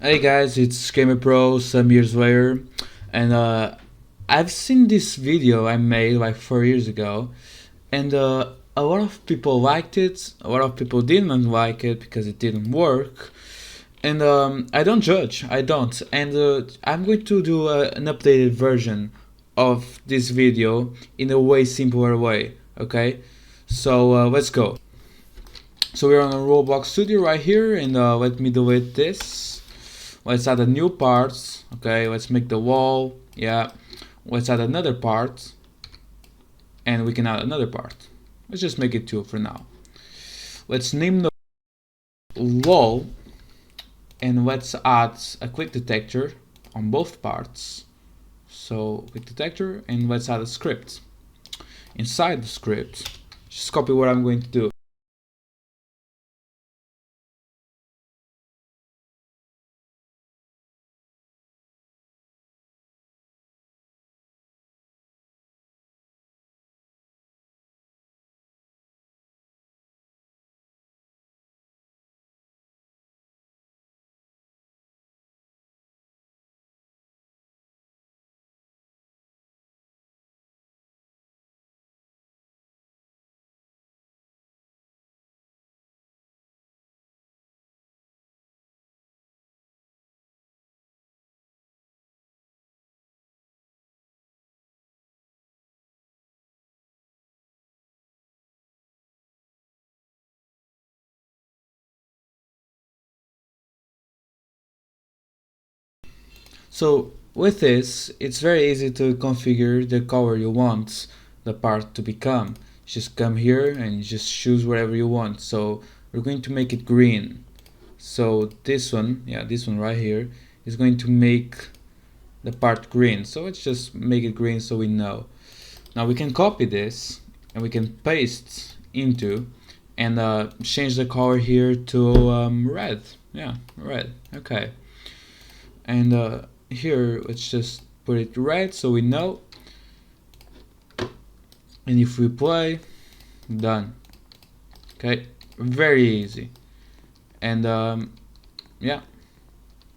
Hey guys, it's Gamer Pro some years later, and I've seen this video I made like 4 years ago, and a lot of people liked it, a lot of people didn't like it because it didn't work, and I don't judge, I don't, and I'm going to do an updated version of this video in a way simpler way, okay? So let's go. So we're on a Roblox studio right here, and let me delete this. Let's add a new part. Okay, let's make the wall. Yeah, let's add another part, and we can add another part. Let's just make it 2 for now. Let's name the wall, and let's add a click detector on both parts. So click detector, and let's add a script. Inside the script, just copy what I'm going to do. So with this, it's very easy to configure the color you want the part to become. Just come here and just choose whatever you want. So we're going to make it green. So this one, yeah, this one right here is going to make the part green. So let's just make it green so we know. Now we can copy this and we can paste into and change the color here to red. Yeah, red. Okay. And here let's just put it red so we know, and if we play, done. Okay, very easy. And yeah,